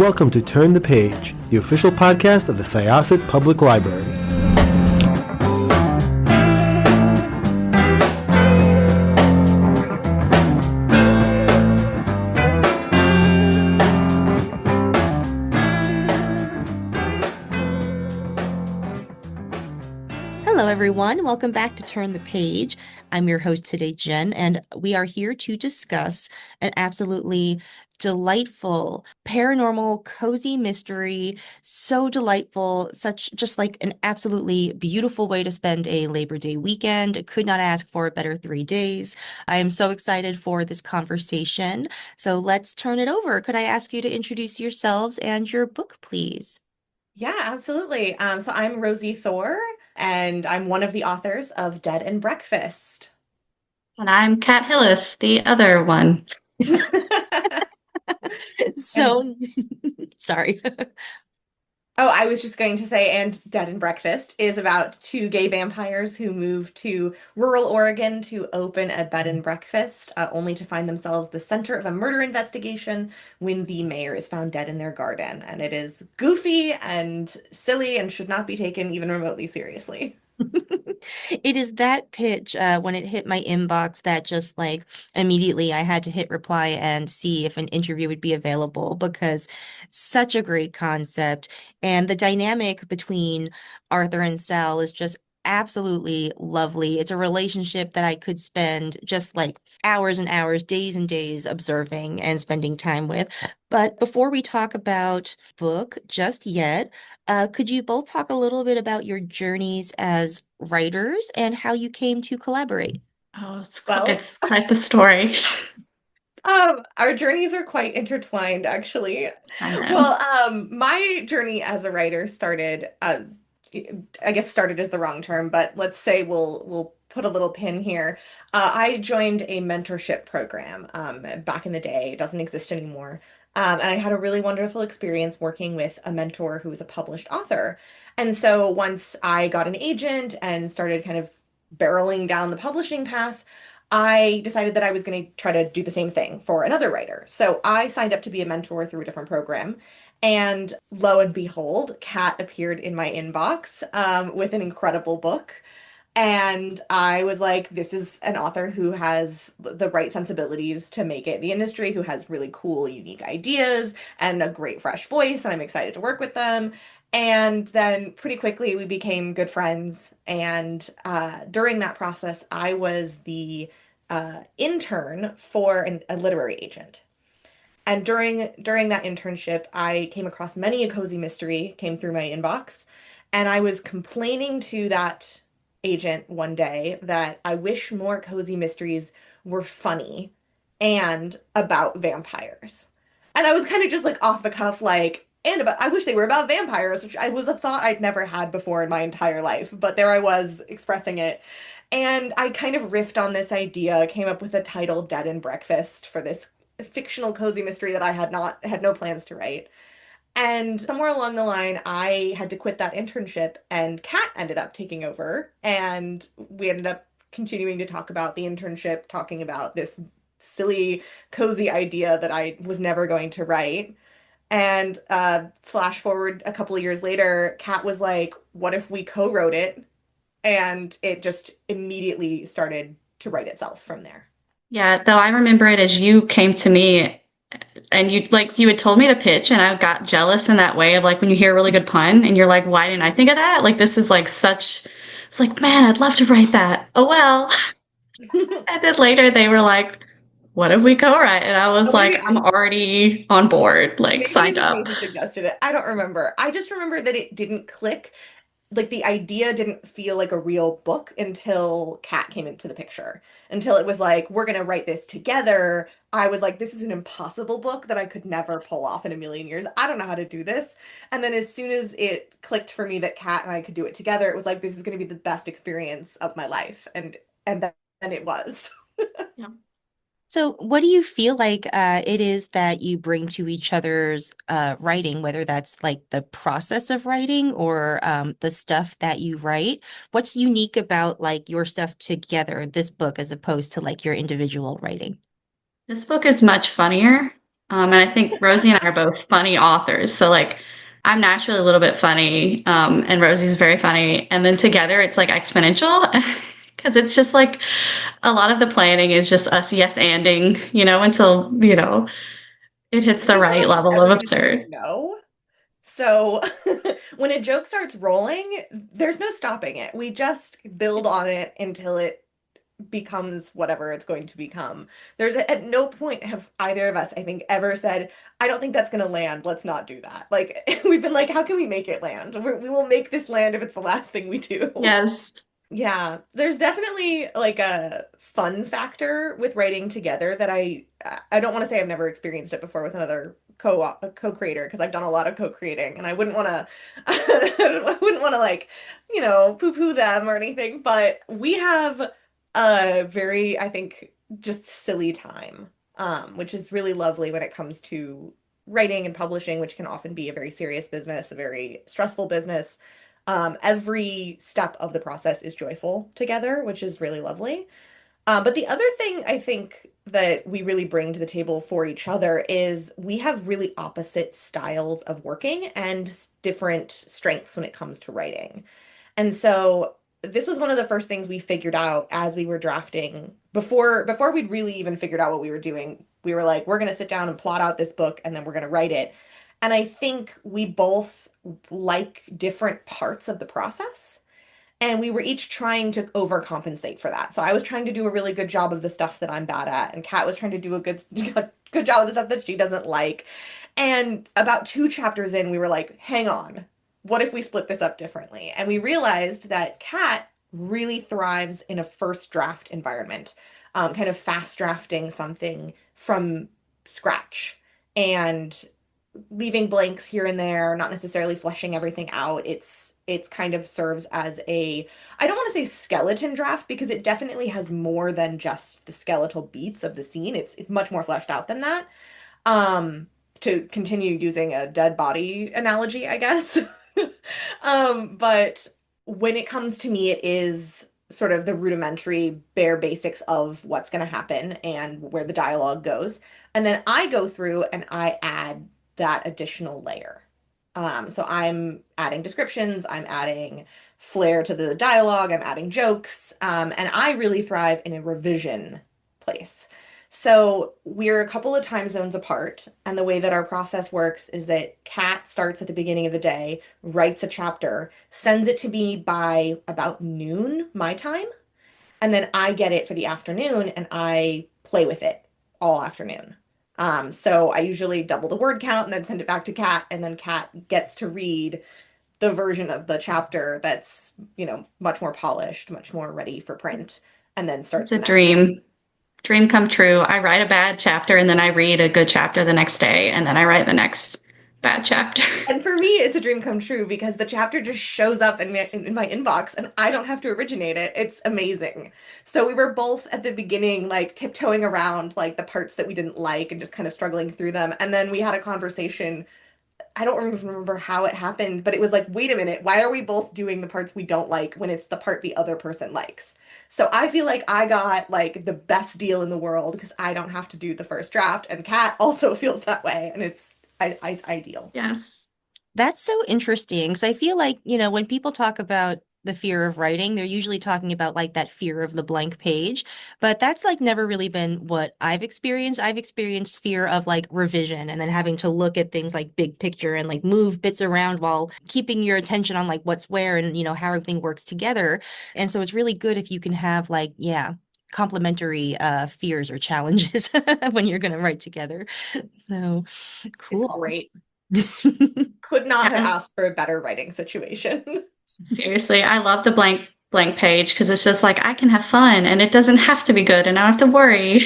welcome to Turn the Page, the official podcast of the Syosset Public Library. Hello, everyone. Welcome back to Turn the Page. I'm your host today, Jen, and we are here to discuss an absolutely delightful paranormal cozy mystery. So delightful, such just like an absolutely beautiful way to spend a Labor Day weekend. Could not ask for a better 3 days. I am so excited for this conversation. So let's turn it over. Could I ask you to introduce yourselves and your book, please? Yeah, absolutely. So I'm Rosie Thor, and I'm one of the authors of Dead and Breakfast. And I'm Kat Hillis, the other one. So, sorry. Oh, I was just going to say, and Dead and Breakfast is about two gay vampires who move to rural Oregon to open a bed and breakfast, only to find themselves the center of a murder investigation when the mayor is found dead in their garden. And it is goofy and silly and should not be taken even remotely seriously. It is that pitch when it hit my inbox that just like immediately I had to hit reply and see if an interview would be available because such a great concept. And the dynamic between Arthur and Sal is just absolutely lovely. It's a relationship that I could spend just like hours and hours, days and days observing and spending time with. But before we talk about book just yet, could you both talk a little bit about your journeys as writers and how you came to collaborate? Oh, Well, it's quite the story. our journeys are quite intertwined, actually. I know. Well, my journey as a writer started, I guess started is the wrong term, but let's say we'll put a little pin here. I joined a mentorship program back in the day. It doesn't exist anymore. And I had a really wonderful experience working with a mentor who was a published author. And so once I got an agent and started kind of barreling down the publishing path, I decided that I was going to try to do the same thing for another writer. So I signed up to be a mentor through a different program. And lo and behold, Kat appeared in my inbox with an incredible book. And I was like, this is an author who has the right sensibilities to make it in the industry, who has really cool, unique ideas and a great fresh voice. And I'm excited to work with them. And then pretty quickly we became good friends. And during that process, I was the intern for a literary agent. And during that internship, I came across many a cozy mystery came through my inbox, and I was complaining to that agent one day that I wish more cozy mysteries were funny and about vampires. And I was kind of just like off the cuff, like, and about I wish they were about vampires, which I was a thought I'd never had before in my entire life, but there I was expressing it. And I kind of riffed on this idea, came up with a title, Dead and Breakfast, for this fictional cozy mystery that I had no plans to write. And somewhere along the line, I had to quit that internship, and Kat ended up taking over, and we ended up continuing to talk about the internship, talking about this silly, cozy idea that I was never going to write. And flash forward a couple of years later, Kat was like, "What if we co-wrote it?" And it just immediately started to write itself from there. Yeah, though I remember it as you came to me and you had told me the pitch and I got jealous in that way of like when you hear a really good pun and you're like, why didn't I think of that? Like this is like such it's like, man, I'd love to write that. Oh well. And then later they were like, what if we co-write? And I was Oh, like, I'm already on board, like maybe it signed was up. me who suggested it. I don't remember. I just remember that it didn't click. Like the idea didn't feel like a real book until Kat came into the picture. Until it was like, we're gonna write this together. I was like, this is an impossible book that I could never pull off in a million years. I don't know how to do this. And then as soon as it clicked for me that Kat and I could do it together, it was like, this is gonna be the best experience of my life. And then it was. Yeah. So, what do you feel like it is that you bring to each other's writing, whether that's like the process of writing or the stuff that you write? What's unique about like your stuff together, this book, as opposed to like your individual writing? This book is much funnier. And I think Rosie and I are both funny authors. So like I'm naturally a little bit funny, and Rosie's very funny. And then together it's like exponential because it's just like a lot of the planning is just us yes anding, until, it hits the We right want level of everybody to absurd. know. So when a joke starts rolling, there's no stopping it. We just build on it until it becomes whatever it's going to become. At no point have either of us, I think, ever said, I don't think that's going to land. Let's not do that. Like, we've been like, how can we make it land? We will make this land if it's the last thing we do. Yes. Yeah, there's definitely like a fun factor with writing together that I don't want to say I've never experienced it before with another co-creator because I've done a lot of co-creating and I wouldn't want to I wouldn't want to like, poo-poo them or anything, but we have a very, I think, just silly time, which is really lovely when it comes to writing and publishing, which can often be a very serious business, a very stressful business. Every step of the process is joyful together, which is really lovely. But the other thing I think that we really bring to the table for each other is we have really opposite styles of working and different strengths when it comes to writing. And so this was one of the first things we figured out as we were drafting before we'd really even figured out what we were doing. We were like, we're going to sit down and plot out this book and then we're going to write it. And I think we both like different parts of the process. And we were each trying to overcompensate for that. So I was trying to do a really good job of the stuff that I'm bad at, and Kat was trying to do a good job of the stuff that she doesn't like. And about 2 chapters in, we were like, hang on, what if we split this up differently? And we realized that Kat really thrives in a first draft environment, kind of fast drafting something from scratch. And leaving blanks here and there, not necessarily fleshing everything out. It's kind of serves as a, I don't want to say skeleton draft because it definitely has more than just the skeletal beats of the scene. It's much more fleshed out than that. To continue using a dead body analogy, I guess. But when it comes to me, it is sort of the rudimentary bare basics of what's going to happen and where the dialogue goes. And then I go through and I add that additional layer. So I'm adding descriptions, I'm adding flair to the dialogue, I'm adding jokes, and I really thrive in a revision place. So we're a couple of time zones apart, and the way that our process works is that Kat starts at the beginning of the day, writes a chapter, sends it to me by about noon my time, and then I get it for the afternoon and I play with it all afternoon. So I usually double the word count and then send it back to Kat, and then Kat gets to read the version of the chapter that's, much more polished, much more ready for print, and then It's starts a the next one. dream come true. I write a bad chapter and then I read a good chapter the next day and then I write the next bad chapter. And for me, it's a dream come true because the chapter just shows up in my inbox and I don't have to originate it. It's amazing. So we were both at the beginning, like tiptoeing around like the parts that we didn't like and just kind of struggling through them. And then we had a conversation. I don't remember how it happened, but it was like, wait a minute, why are we both doing the parts we don't like when it's the part the other person likes? So I feel like I got like the best deal in the world because I don't have to do the first draft, and Kat also feels that way, and it's ideal. Yes. That's so interesting because I feel like, when people talk about the fear of writing, they're usually talking about like that fear of the blank page, but that's like never really been what I've experienced. I've experienced fear of like revision and then having to look at things like big picture and like move bits around while keeping your attention on like what's where and, how everything works together. And so it's really good if you can have like, yeah, complementary fears or challenges when you're going to write together. So It's cool. great. Could not have Yeah. asked for a better writing situation. Seriously, I love the blank page because it's just like I can have fun and it doesn't have to be good and I don't have to worry.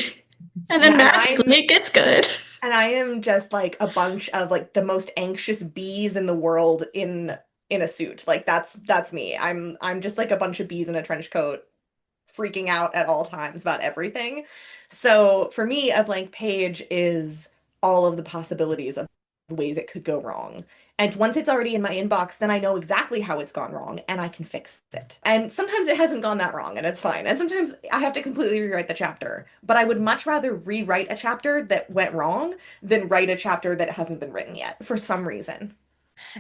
And Yeah, then magically it gets good. and I am just like a bunch of like the most anxious bees in the world in a suit. Like that's me. I'm just like a bunch of bees in a trench coat freaking out at all times about everything. So for me, a blank page is all of the possibilities of ways it could go wrong. And once it's already in my inbox, then I know exactly how it's gone wrong and I can fix it. And sometimes it hasn't gone that wrong and it's fine. And sometimes I have to completely rewrite the chapter. But I would much rather rewrite a chapter that went wrong than write a chapter that hasn't been written yet for some reason.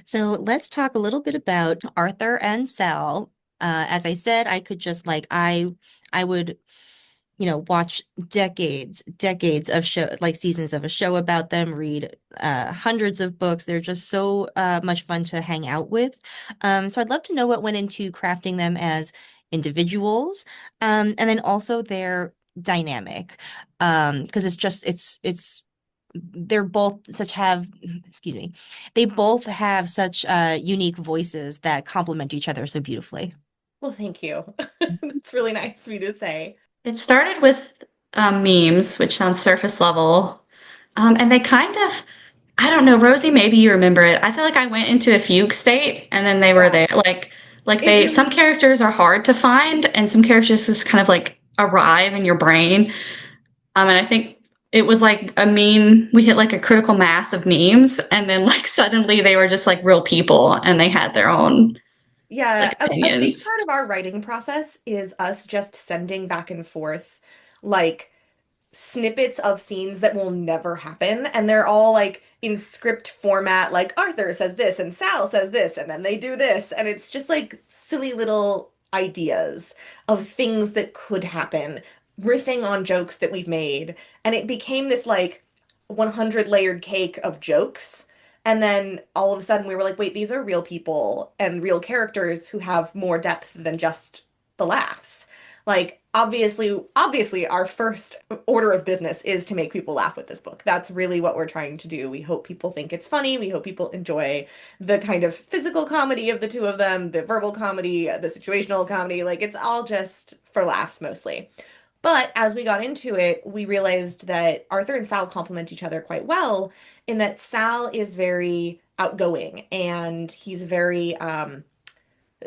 So let's talk a little bit about Arthur and Sal. As I said, I could just like I would watch decades of show, like seasons of a show about them, read hundreds of books. They're just so much fun to hang out with. So I'd love to know what went into crafting them as individuals, and then also their dynamic, because it's they're both such have excuse me, they both have such unique voices that complement each other so beautifully. Well, thank you. It's really nice of you to say. It started with memes, which sounds surface level. And they kind of, I don't know, Rosie, maybe you remember it. I feel like I went into a fugue state and then they were Yeah. there. Like It some really, characters are hard to find and some characters just kind of like arrive in your brain. And I think it was like a meme. We hit like a critical mass of memes and then like suddenly they were just like real people and they had their own like yeah, a big opinions. part of our writing process is us just sending back and forth like snippets of scenes that will never happen. And they're all like in script format, like Arthur says this and Sal says this, and then they do this. And it's just like silly little ideas of things that could happen, riffing on jokes that we've made. And it became this like 100 layered cake of jokes. And then all of a sudden we were like, wait, these are real people and real characters who have more depth than just the laughs. Like obviously our first order of business is to make people laugh with this book. That's really what we're trying to do. We hope people think it's funny. We hope people enjoy the kind of physical comedy of the two of them, the verbal comedy, the situational comedy. Like it's all just for laughs mostly. But as we got into it, we realized that Arthur and Sal complement each other quite well in that Sal is very outgoing and he's very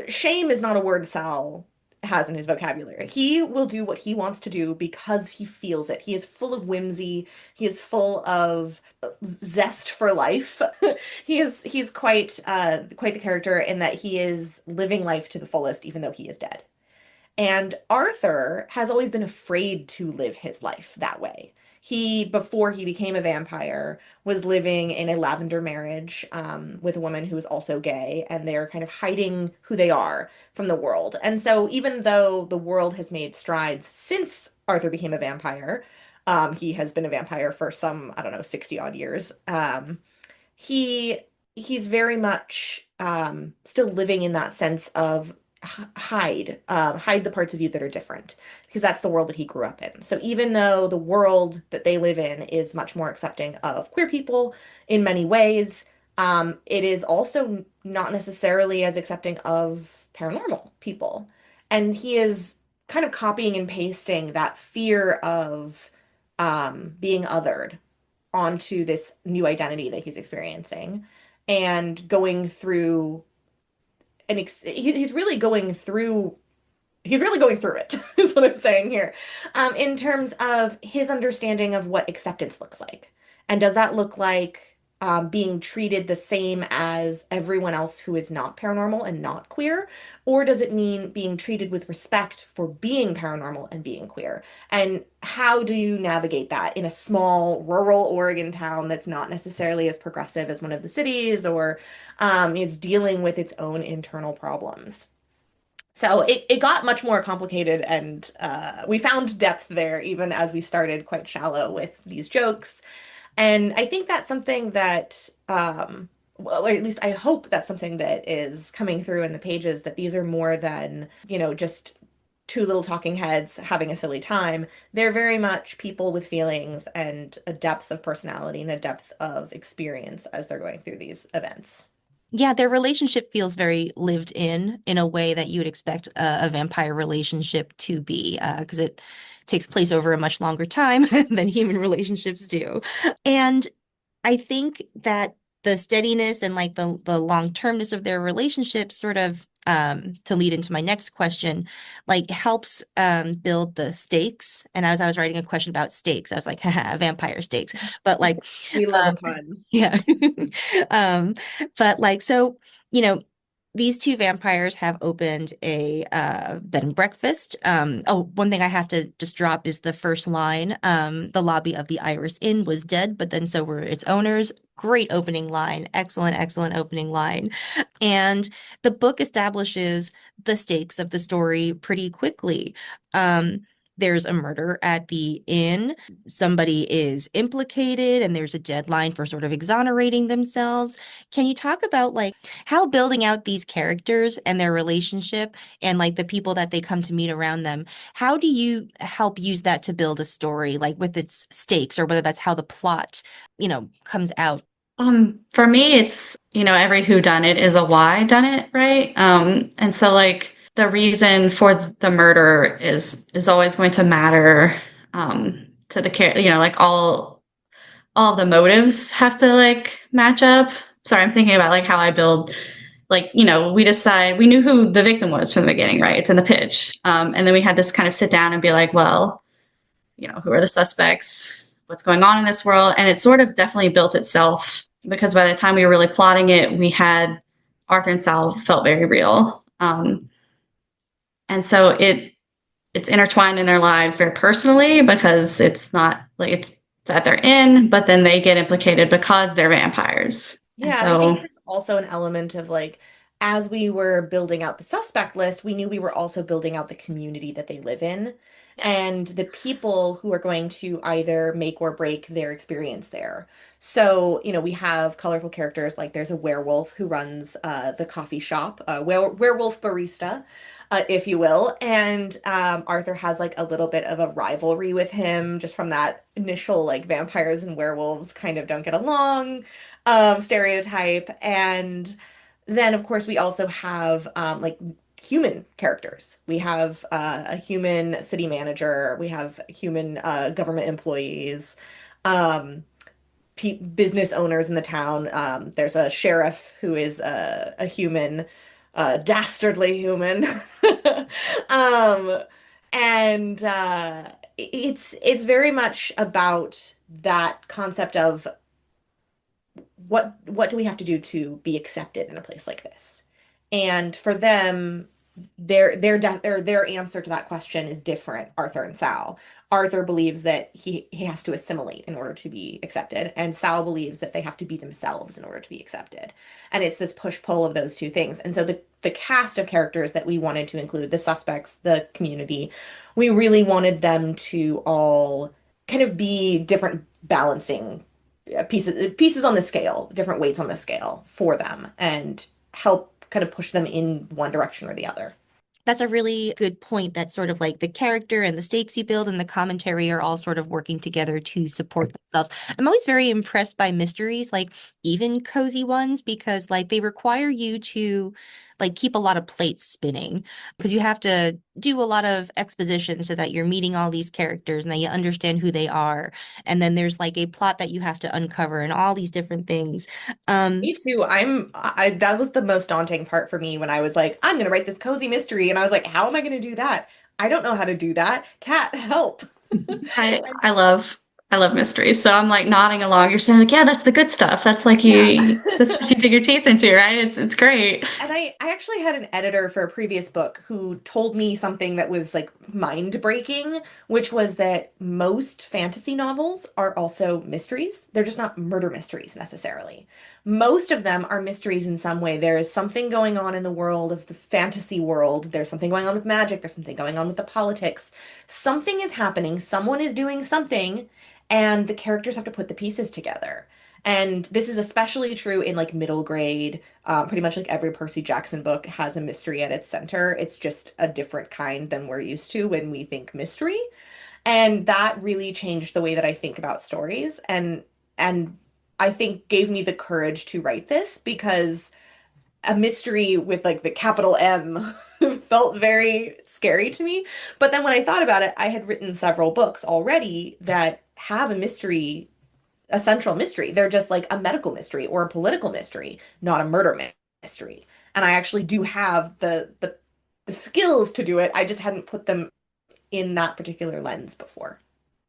shame is not a word Sal has in his vocabulary. He will do what he wants to do because he feels it. He is full of whimsy. He is full of zest for life. He's quite the character in that he is living life to the fullest, even though he is dead. And Arthur has always been afraid to live his life that way. He, before he became a vampire, was living in a lavender marriage with a woman who is also gay, and they're kind of hiding who they are from the world. And so, even though the world has made strides since Arthur became a vampire, he has been a vampire for some, I don't know, 60 odd years. He he's very much still living in that sense of hide the parts of you that are different because that's the world that he grew up in. So even though the world that they live in is much more accepting of queer people in many ways, it is also not necessarily as accepting of paranormal people. And he is kind of copying and pasting that fear of being othered onto this new identity that he's experiencing and going through he's really going through it is what I'm saying here, in terms of his understanding of what acceptance looks like. And does that look like being treated the same as everyone else who is not paranormal and not queer? Or does it mean being treated with respect for being paranormal and being queer? And how do you navigate that in a small rural Oregon town that's not necessarily as progressive as one of the cities or is dealing with its own internal problems? So it got much more complicated, and we found depth there even as we started quite shallow with these jokes. And I think that's something that, well, or at least I hope that's something that is coming through in the pages, that these are more than, just two little talking heads having a silly time. They're very much people with feelings and a depth of personality and a depth of experience as they're going through these events. Yeah, their relationship feels very lived in a way that you would expect a vampire relationship to be, because it takes place over a much longer time than human relationships do. And I think that the steadiness and like the long-termness of their relationship sort of to lead into my next question, like helps build the stakes. And as I was writing a question about stakes, I was like, haha, vampire stakes. But like, We love a um, pun. yeah. um, but like, so, you know, these two vampires have opened a bed and breakfast. Oh, one thing I have to just drop is the first line. The lobby of the Iris Inn was dead, but then so were its owners. Great opening line. Excellent, excellent opening line. And the book establishes the stakes of the story pretty quickly. There's a murder at the inn. Somebody is implicated, and there's a deadline for sort of exonerating themselves. Can you talk about like how building out these characters and their relationship and like the people that they come to meet around them, how do you help use that to build a story, like with its stakes, or whether that's how the plot, comes out? For me, it's, every who done it is a why done it, right? And so like the reason for the murder is always going to matter to the character, like all the motives have to like match up. Sorry, I'm thinking about like how I build, like, we knew who the victim was from the beginning, right? It's in the pitch. And then we had this kind of sit down and be like, well, who are the suspects? What's going on in this world? And it sort of definitely built itself because by the time we were really plotting it, we had Arthur and Sal felt very real. And so it's intertwined in their lives very personally because it's not like it's that they're in, but then they get implicated because they're vampires. And Yeah, and I think so, there's also an element of like, as we were building out the suspect list, we knew we were also building out the community that they live in yes. and the people who are going to either make or break their experience there. So, we have colorful characters like there's a werewolf who runs the coffee shop, werewolf barista, if you will. And Arthur has like a little bit of a rivalry with him just from that initial like vampires and werewolves kind of don't get along stereotype. And then, of course, we also have like human characters. We have a human city manager. We have human government employees, um, business owners in the town. There's a sheriff who is a human, dastardly human. um, and it's very much about that concept of what do we have to do to be accepted in a place like this? And for them, their answer to that question is different, Arthur and Sal. Arthur believes that he has to assimilate in order to be accepted, and Sal believes that they have to be themselves in order to be accepted. And it's this push-pull of those two things. And so the cast of characters that we wanted to include, the suspects, the community, we really wanted them to all kind of be different balancing pieces on the scale, different weights on the scale for them, and help kind of push them in one direction or the other. That's a really good point. That sort of like the character and the stakes you build and the commentary are all sort of working together to support themselves. I'm always very impressed by mysteries, like even cozy ones, because like they require you to like keep a lot of plates spinning because you have to do a lot of exposition so that you're meeting all these characters and that you understand who they are. And then there's like a plot that you have to uncover and all these different things. Me too. That was the most daunting part for me when I was like, I'm gonna write this cozy mystery, and I was like, how am I gonna do that? I don't know how to do that. Cat, help. I I love I love mysteries. So I'm like nodding along. You're saying like, yeah, that's the good stuff. That's like Yeah. the stuff you dig your teeth into, right? It's great. And I actually had an editor for a previous book who told me something that was like mind breaking, which was that most fantasy novels are also mysteries. They're just not murder mysteries necessarily. Most of them are mysteries in some way. There is something going on in the world of the fantasy world. There's something going on with magic. There's something going on with the politics. Something is happening. Someone is doing something, and the characters have to put the pieces together. And this is especially true in like middle grade. Pretty much like every Percy Jackson book has a mystery at its center. It's just a different kind than we're used to when we think mystery. And that really changed the way that I think about stories and I think gave me the courage to write this because a mystery with like the capital M felt very scary to me. But then when I thought about it, I had written several books already that have a central mystery. They're just like a medical mystery or a political mystery, not a murder mystery. and I actually do have the skills to do it. I just hadn't put them in that particular lens before.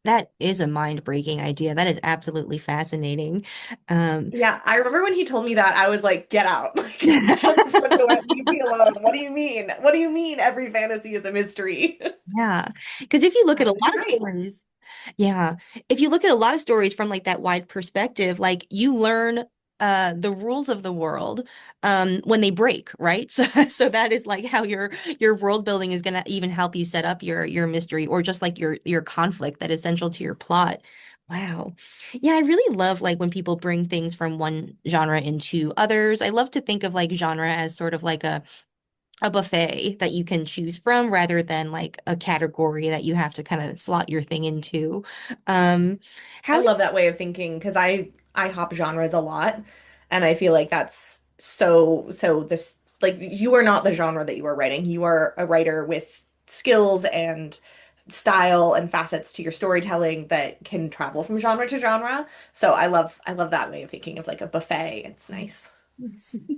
That is a mind-breaking idea. That is absolutely fascinating. Um, Yeah, I remember when he told me that, I was like, get out. Like, shut the front door, leave me alone. What do you mean? What do you mean every fantasy is a mystery? yeah, because if you look at a But lot you're of right. stories, yeah, if you look at a lot of stories from like that wide perspective, like you learn the rules of the world when they break, right? So that is like how your world building is going to even help you set up your mystery or just like your conflict that is central to your plot. Wow. Yeah, I really love like when people bring things from one genre into others. I love to think of like genre as sort of like a buffet that you can choose from rather than like a category that you have to kind of slot your thing into. Um, I how do love that way of thinking because I hop genres a lot, and I feel like that's so this like you are not the genre that you are writing. You are a writer with skills and style and facets to your storytelling that can travel from genre to genre. So I love that way of thinking of like a buffet. It's nice.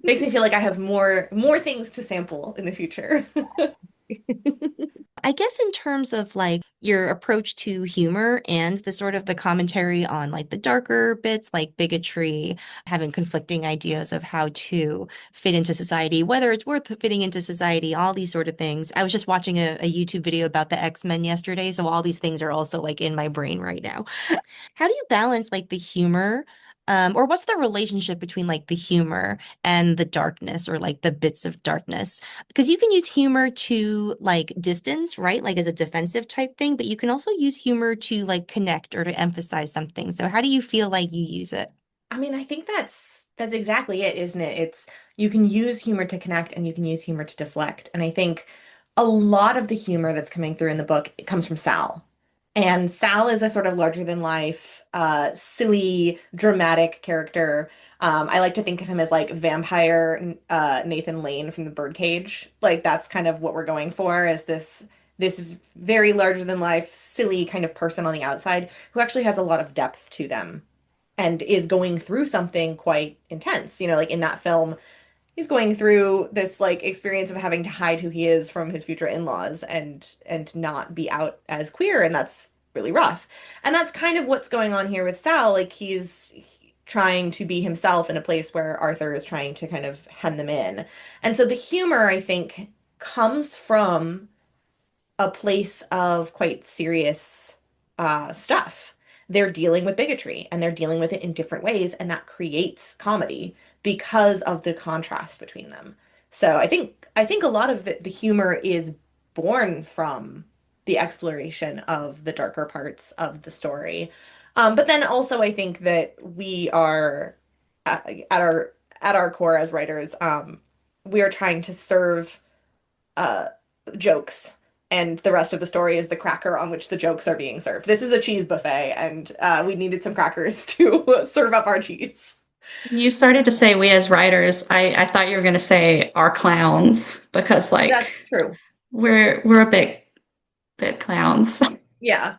Makes me feel like I have more things to sample in the future. I guess in terms of like your approach to humor and the sort of the commentary on like the darker bits like bigotry, having conflicting ideas of how to fit into society, whether it's worth fitting into society, all these sort of things. I was just watching a YouTube video about the X-Men yesterday, so all these things are also like in my brain right now. How do you balance like the humor? Or what's the relationship between like the humor and the darkness or like the bits of darkness? Because you can use humor to like distance, right? Like as a defensive type thing, but you can also use humor to like connect or to emphasize something. So how do you feel like you use it? I mean, I think that's exactly it, isn't it? It's you can use humor to connect and you can use humor to deflect. And I think a lot of the humor that's coming through in the book comes from Sal. And Sal is a sort of larger than life, silly, dramatic character. I like to think of him as like vampire Nathan Lane from the Birdcage. Like that's kind of what we're going for, is this very larger than life, silly kind of person on the outside who actually has a lot of depth to them and is going through something quite intense. You know, like in that film, he's going through this like experience of having to hide who he is from his future in-laws and not be out as queer, and that's really rough. And that's kind of what's going on here with Sal. Like he's trying to be himself in a place where Arthur is trying to kind of hem them in. And so the humor, I think, comes from a place of quite serious stuff. They're dealing with bigotry and they're dealing with it in different ways, and that creates comedy because of the contrast between them. So I think a lot of the humor is born from the exploration of the darker parts of the story. But then also I think that we are at our core as writers, we are trying to serve uh, jokes, and the rest of the story is the cracker on which the jokes are being served. This is a cheese buffet, and we needed some crackers to serve up our cheese. You started to say we as writers. I thought you were going to say our clowns because like That's true. we're a bit clowns. Yeah.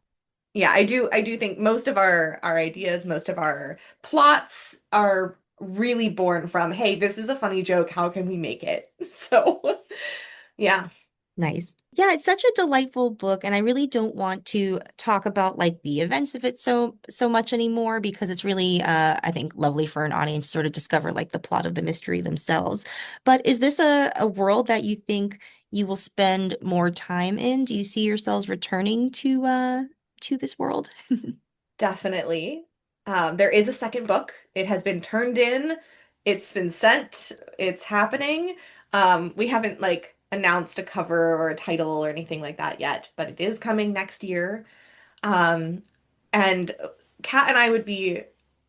Yeah, I do think most of our ideas, most of our plots are really born from, hey, this is a funny joke, how can we make it? So, yeah. Nice. Yeah, it's such a delightful book, and I really don't want to talk about like the events of it so much anymore because it's really I think lovely for an audience to sort of discover like the plot of the mystery themselves. But is this a world that you think you will spend more time in? Do you see yourselves returning to this world? Definitely. There is a second book. It has been turned in. It's been sent. It's happening. We haven't like announced a cover or a title or anything like that yet, but it is coming next year. Um, and Kat and I would be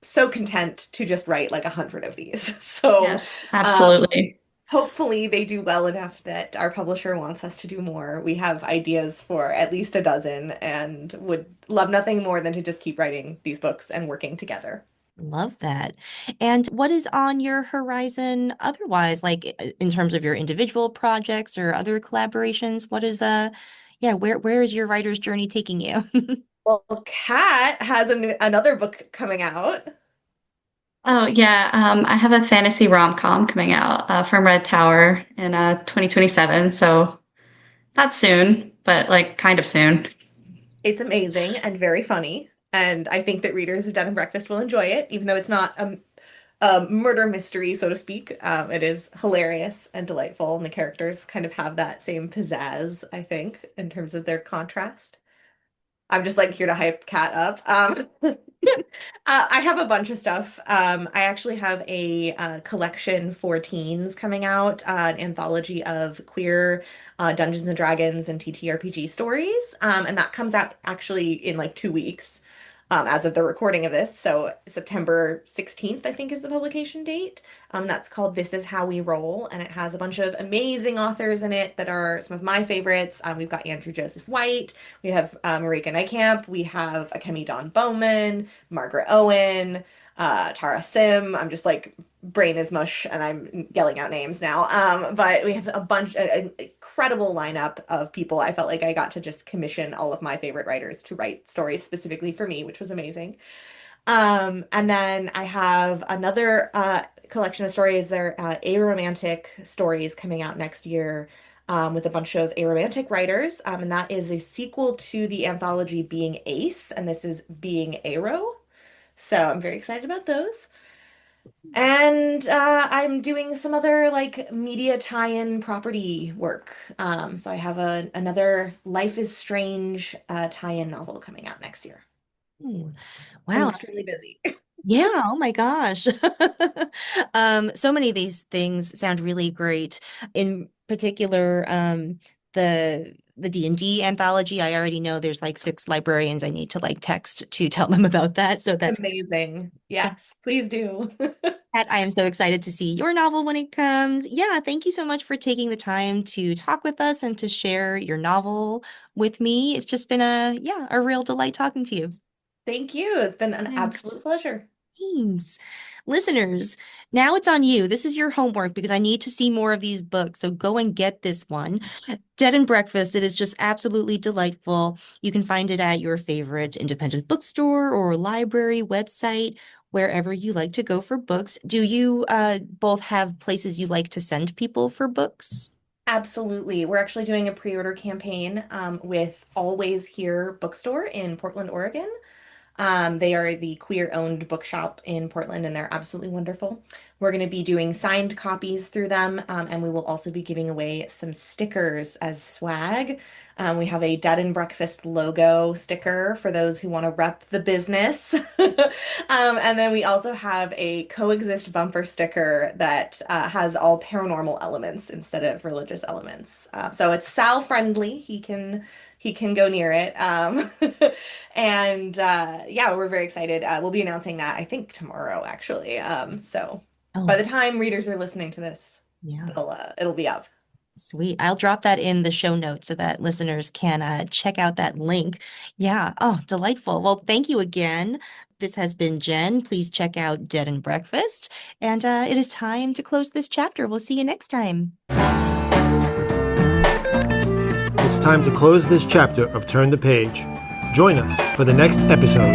so content to just write like 100 of these. So, Yes, um, absolutely. hopefully they do well enough that our publisher wants us to do more. We have ideas for at least a dozen and would love nothing more than to just keep writing these books and working together. Love that. And what is on your horizon otherwise, like in terms of your individual projects or other collaborations? What is yeah, where is your writer's journey taking you? Well, Kat has another book coming out. Oh yeah, I have a fantasy rom-com coming out from Red Tower in 2027, so not soon, but like kind of soon. It's amazing and very funny, and I think that readers of Dead and Breakfast will enjoy it, even though it's not a murder mystery, so to speak. It is hilarious and delightful, and the characters kind of have that same pizzazz, I think, in terms of their contrast. I'm just like here to hype Kat up. I have a bunch of stuff. I actually have a collection for teens coming out, an anthology of queer Dungeons and Dragons and TTRPG stories, and that comes out actually in like 2 weeks, as of the recording of this. So September 16th, I think, is the publication date. That's called This Is How We Roll, and it has a bunch of amazing authors in it that are some of my favorites. We've got Andrew Joseph White, we have Marika Nijkamp, we have Akemi Dawn Bowman, Margaret Owen, Tara Sim. I'm just like brain is mush and I'm yelling out names now. But we have a bunch, an incredible lineup of people. I felt like I got to just commission all of my favorite writers to write stories specifically for me, which was amazing. And then I have another collection of stories. They're aromantic stories coming out next year, with a bunch of aromantic writers. And that is a sequel to the anthology Being Ace, and this is Being Aro. So I'm very excited about those. And I'm doing some other like media tie-in property work. So I have another Life is Strange tie-in novel coming out next year. Ooh, I'm wow. extremely busy. Yeah, oh my gosh. So many of these things sound really great. In particular, the D&D anthology, I already know there's like 6 librarians I need to like text to tell them about that. So that's Amazing. Yes, please do. that. I am so excited to see your novel when it comes. Yeah, thank you so much for taking the time to talk with us and to share your novel with me. It's just been a real delight talking to you. Thank you. It's been an Thanks. absolute pleasure. Thanks. Listeners, now it's on you. This is your homework because I need to see more of these books. So go and get this one. Dead and Breakfast. It is just absolutely delightful. You can find it at your favorite independent bookstore or library website, wherever you like to go for books. Do you both have places you like to send people for books? Absolutely. We're actually doing a pre-order campaign with Always Here Bookstore in Portland, Oregon. They are the queer-owned bookshop in Portland, and they're absolutely wonderful. We're going to be doing signed copies through them, and we will also be giving away some stickers as swag. We have a Dead and Breakfast logo sticker for those who want to rep the business. And then we also have a Coexist bumper sticker that has all paranormal elements instead of religious elements. So it's Sal friendly. He can go near it. And yeah, we're very excited. We'll be announcing that I think tomorrow, actually. So by Oh, the time readers are listening to this, yeah. it'll be up. Sweet. I'll drop that in the show notes so that listeners can check out that link. Yeah. Oh, delightful. Well, thank you again. This has been Jen. Please check out Dead and Breakfast. And it is time to close this chapter. We'll see you next time. It's time to close this chapter of Turn the Page. Join us for the next episode.